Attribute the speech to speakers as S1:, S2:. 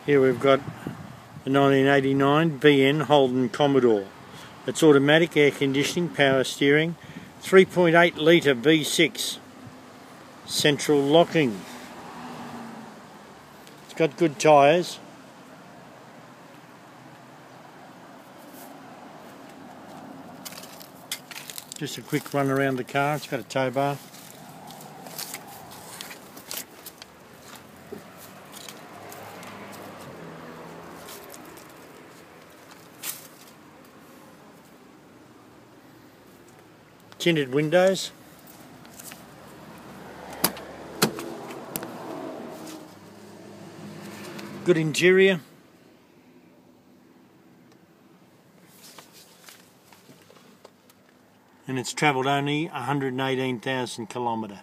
S1: Here we've got a 1989 VN Holden Commodore. It's automatic, air conditioning, power steering, 3.8 litre V6, central locking. It's got good tyres. Just a quick run around the car. It's got a tow bar. Tinted windows. Good interior. And it's travelled only 118,000 kilometres.